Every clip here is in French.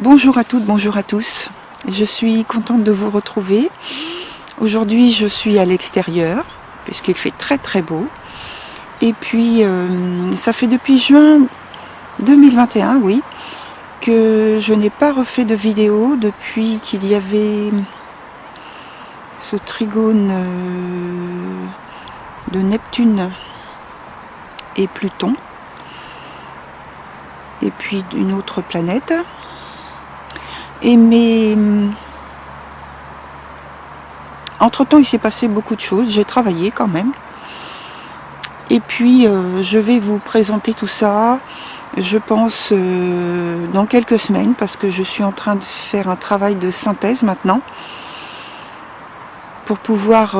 Bonjour à toutes, bonjour à tous. Je suis contente de vous retrouver. Aujourd'hui, je suis à l'extérieur, puisqu'il fait très très beau. Et puis, ça fait depuis juin 2021, oui, que je n'ai pas refait de vidéo depuis qu'il y avait ce trigone de Neptune et Pluton, et puis une autre planète. Et entre-temps, il s'est passé beaucoup de choses. J'ai travaillé quand même. Et puis, je vais vous présenter tout ça, je pense, dans quelques semaines, parce que je suis en train de faire un travail de synthèse maintenant, pour pouvoir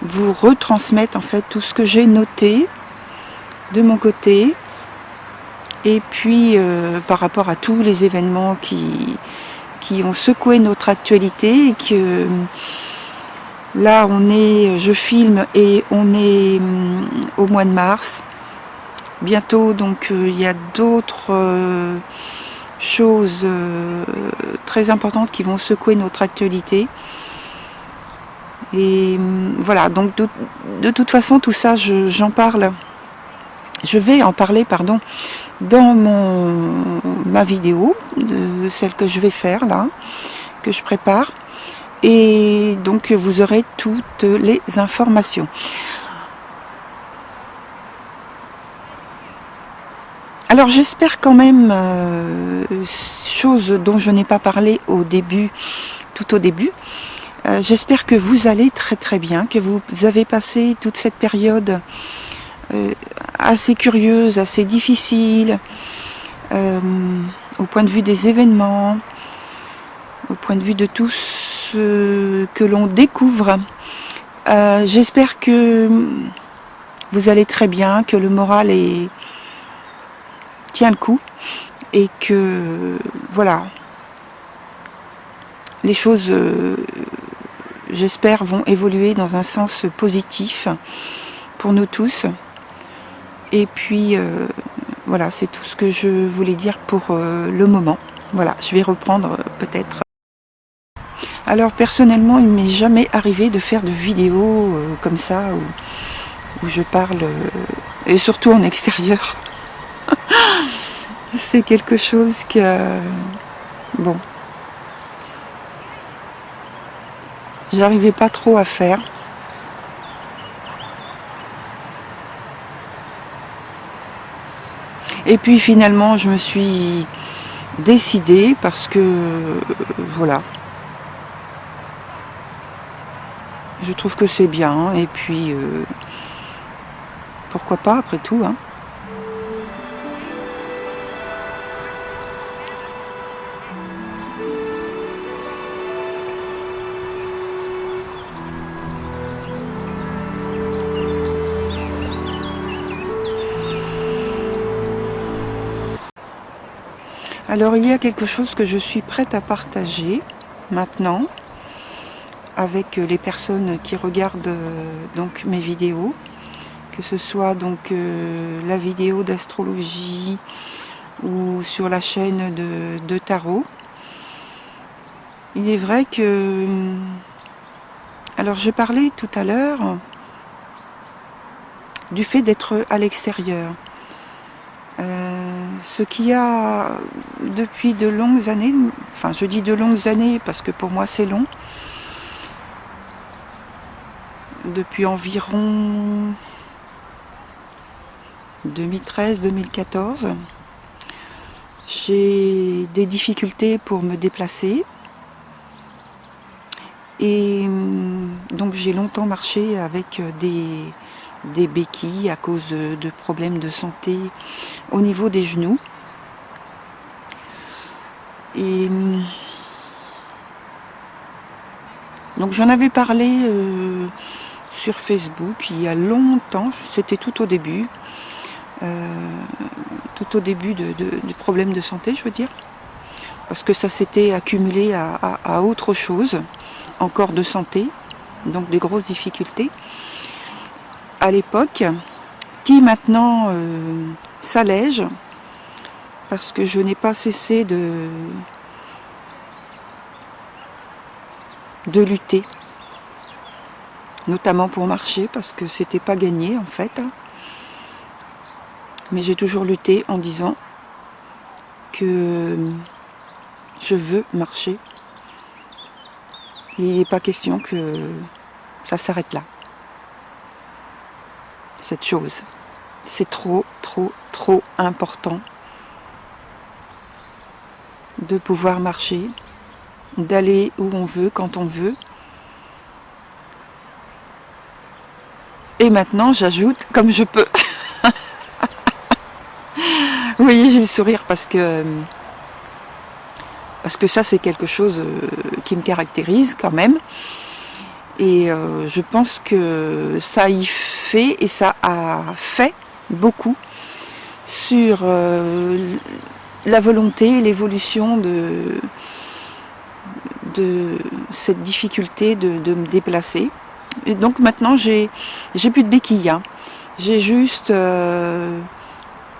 vous retransmettre en fait tout ce que j'ai noté de mon côté. Et puis, par rapport à tous les événements qui ont secoué notre actualité, et que là, je filme et on est au mois de mars. Bientôt, donc, il y a d'autres choses très importantes qui vont secouer notre actualité. Et voilà, donc de toute façon, tout ça, j'en parle. Je vais en parler, pardon, dans ma vidéo, de celle que je vais faire là, que je prépare. Et donc vous aurez toutes les informations. Alors j'espère quand même, chose dont je n'ai pas parlé au début, tout au début, j'espère que vous allez très très bien, que vous avez passé toute cette période assez curieuse, assez difficile, au point de vue des événements, au point de vue de tout ce que l'on découvre. J'espère que vous allez très bien, que le moral tient le coup, et que voilà, les choses, j'espère, vont évoluer dans un sens positif pour nous tous. Et puis voilà, c'est tout ce que je voulais dire pour le moment. Voilà, je vais reprendre peut-être. Alors personnellement, il ne m'est jamais arrivé de faire de vidéos comme ça, où je parle, et surtout en extérieur. C'est quelque chose que, bon, j'arrivais pas trop à faire. Et puis finalement, je me suis décidée parce que, voilà, je trouve que c'est bien, et puis pourquoi pas après tout, hein. Alors il y a quelque chose que je suis prête à partager maintenant avec les personnes qui regardent donc mes vidéos, que ce soit donc la vidéo d'astrologie ou sur la chaîne de tarot. Il est vrai que, alors je parlais tout à l'heure du fait d'être à l'extérieur. Ce qu'il y a depuis de longues années, enfin je dis de longues années parce que pour moi c'est long, depuis environ 2013-2014, j'ai des difficultés pour me déplacer, et donc j'ai longtemps marché avec des béquilles à cause de problèmes de santé au niveau des genoux. Et donc j'en avais parlé sur Facebook il y a longtemps, c'était tout au début du problème de santé, je veux dire, parce que ça s'était accumulé à autre chose, encore de santé, donc des grosses difficultés à l'époque, qui maintenant s'allège, parce que je n'ai pas cessé de lutter, notamment pour marcher, parce que c'était pas gagné en fait. Mais j'ai toujours lutté en disant que je veux marcher. Il n'est pas question que ça s'arrête là. Cette chose, c'est trop important de pouvoir marcher, d'aller où on veut, quand on veut. Et maintenant, j'ajoute comme je peux. Vous voyez, j'ai le sourire parce que ça, c'est quelque chose qui me caractérise quand même. Et je pense que ça y fait, et ça a fait beaucoup sur la volonté, l'évolution de cette difficulté de me déplacer. Et donc maintenant, j'ai plus de béquilles. Hein. J'ai juste...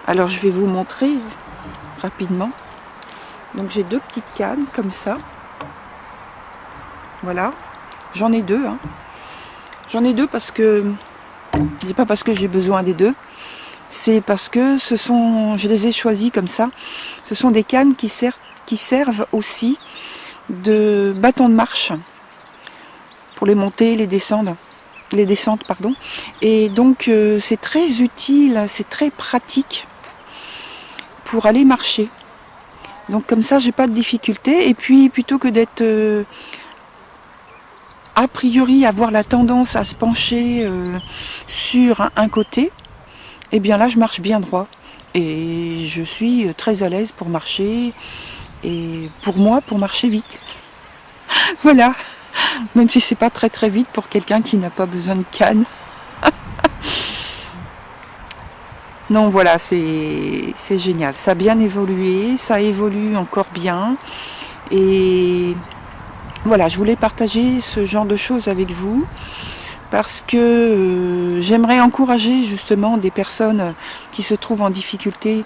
alors je vais vous montrer rapidement. Donc j'ai 2 petites cannes comme ça. Voilà. J'en ai 2. Hein. J'en ai 2 parce que... C'est pas parce que j'ai besoin des 2. C'est parce que ce sont... Je les ai choisis comme ça. Ce sont des cannes qui servent aussi de bâton de marche. Pour les montées, les descentes. Et donc c'est très utile, c'est très pratique pour aller marcher. Donc comme ça, j'ai pas de difficulté. Et puis plutôt que d'être a priori avoir la tendance à se pencher sur un côté, et bien là je marche bien droit. Et je suis très à l'aise pour marcher. Et pour moi, pour marcher vite. Voilà. Même si c'est pas très vite pour quelqu'un qui n'a pas besoin de canne. Non, voilà, c'est génial. Ça a bien évolué, ça évolue encore bien. Et voilà, je voulais partager ce genre de choses avec vous. Parce que j'aimerais encourager justement des personnes qui se trouvent en difficulté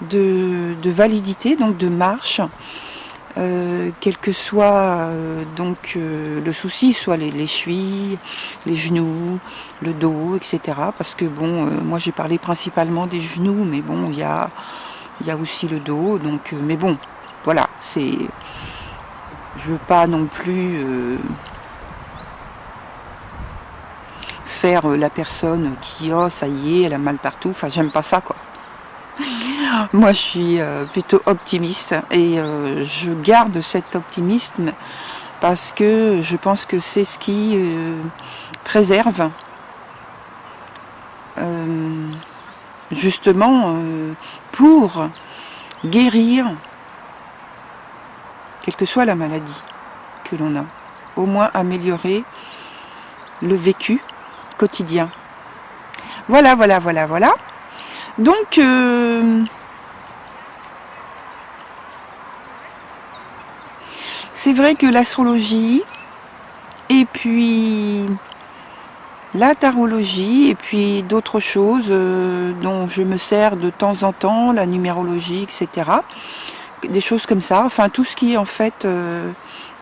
de validité, donc de marche. Quel que soit le souci, soit les chevilles, les genoux, le dos, etc. Parce que bon, moi j'ai parlé principalement des genoux, mais bon, il y a aussi le dos. Donc, mais bon, voilà, je veux pas non plus faire la personne qui, oh ça y est, elle a mal partout. Enfin, j'aime pas ça, quoi. Moi, je suis plutôt optimiste et je garde cet optimisme parce que je pense que c'est ce qui préserve justement pour guérir quelle que soit la maladie que l'on a. Au moins améliorer le vécu quotidien. Voilà. Donc... c'est vrai que l'astrologie, et puis la tarologie, et puis d'autres choses dont je me sers de temps en temps, la numérologie, etc. Des choses comme ça, enfin tout ce qui est en fait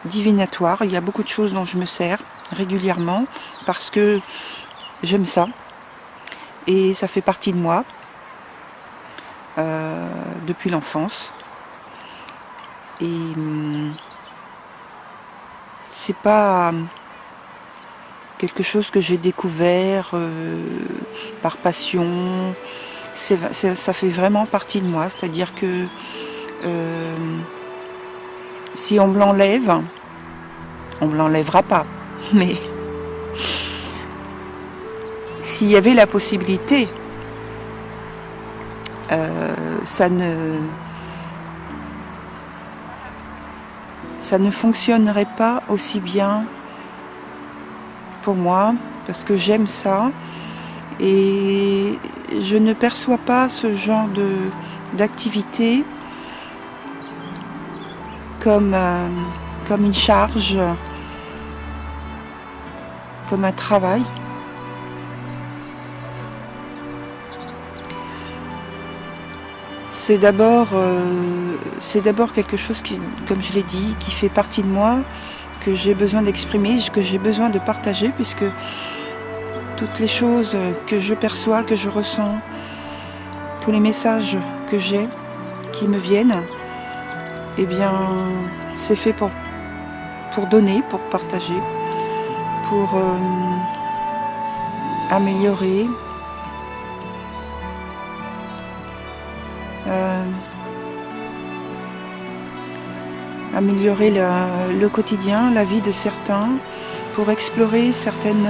divinatoire. Il y a beaucoup de choses dont je me sers régulièrement parce que j'aime ça. Et ça fait partie de moi depuis l'enfance. Et... c'est pas quelque chose que j'ai découvert par passion. Ça fait vraiment partie de moi. C'est-à-dire que si on me l'enlève, on me l'enlèvera pas. Mais s'il y avait la possibilité, ça ne fonctionnerait pas aussi bien pour moi, parce que j'aime ça, et je ne perçois pas ce genre d'activité comme une charge, comme un travail. c'est d'abord quelque chose qui, comme je l'ai dit, qui fait partie de moi, que j'ai besoin d'exprimer, que j'ai besoin de partager, puisque toutes les choses que je perçois, que je ressens, tous les messages que j'ai, qui me viennent, eh bien, c'est fait pour donner, pour partager, pour améliorer, améliorer le quotidien, la vie de certains, pour explorer certaines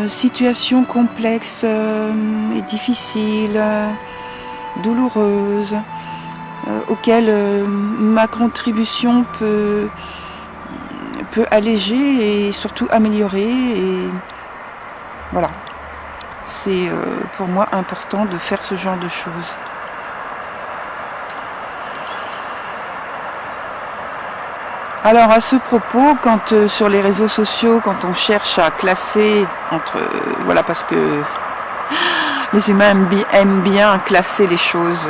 situations complexes et difficiles, douloureuses, auxquelles ma contribution peut alléger et surtout améliorer. Et voilà, c'est pour moi important de faire ce genre de choses. Alors à ce propos, quand sur les réseaux sociaux, quand on cherche à classer entre voilà, parce que les humains aiment bien classer les choses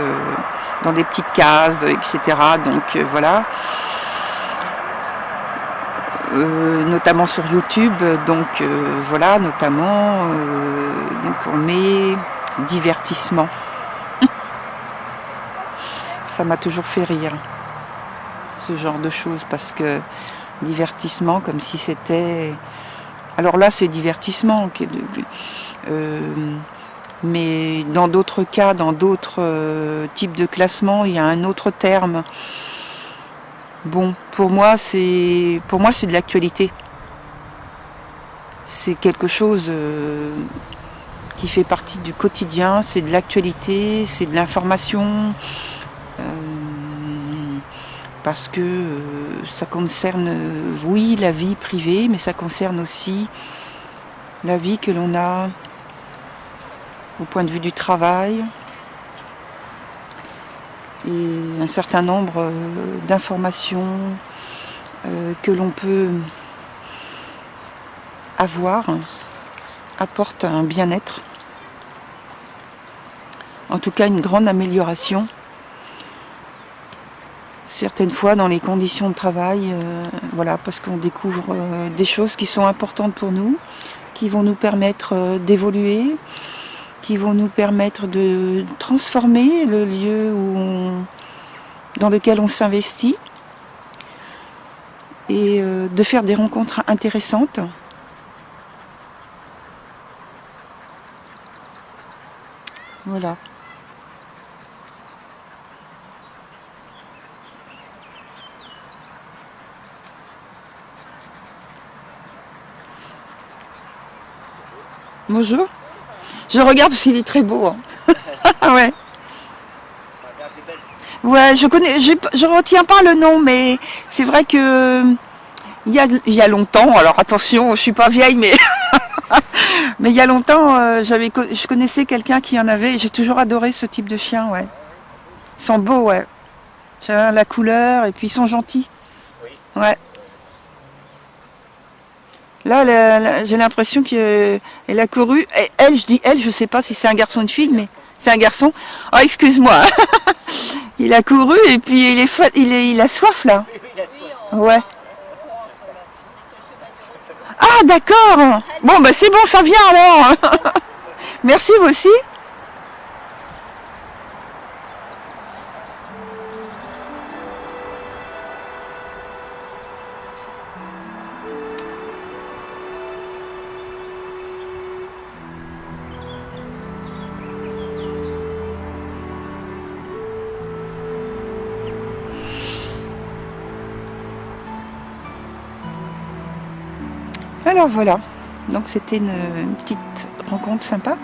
dans des petites cases, etc. Donc voilà, notamment sur YouTube. Donc voilà, notamment donc on met divertissement. Ça m'a toujours fait rire, ce genre de choses, parce que divertissement, comme si c'était... Alors là, c'est divertissement, mais dans d'autres cas, dans d'autres types de classements, il y a un autre terme. Bon, pour moi, c'est de l'actualité. C'est quelque chose qui fait partie du quotidien, c'est de l'actualité, c'est de l'information. Parce que ça concerne, oui, la vie privée, mais ça concerne aussi la vie que l'on a au point de vue du travail et un certain nombre d'informations que l'on peut avoir apportent un bien-être, en tout cas une grande amélioration. Certaines fois dans les conditions de travail, voilà, parce qu'on découvre des choses qui sont importantes pour nous, qui vont nous permettre d'évoluer, qui vont nous permettre de transformer le lieu dans lequel on s'investit et de faire des rencontres intéressantes. Voilà. Bonjour. Je regarde parce qu'il est très beau. Hein. Ouais. Ouais, je retiens pas le nom, mais c'est vrai que il y a longtemps. Alors attention, je suis pas vieille, mais mais il y a longtemps, je connaissais quelqu'un qui en avait. Et j'ai toujours adoré ce type de chien. Ouais. Ils sont beaux, ouais. La couleur et puis ils sont gentils. Ouais. Là, j'ai l'impression qu'elle a couru. Et elle, je dis elle, je sais pas si c'est un garçon ou une fille, mais c'est un garçon. Oh, excuse-moi. Il a couru et puis il a soif là. Ouais. Ah, d'accord. Bon, bah c'est bon, ça vient alors. Merci, vous aussi. Alors voilà, donc c'était une petite rencontre sympa.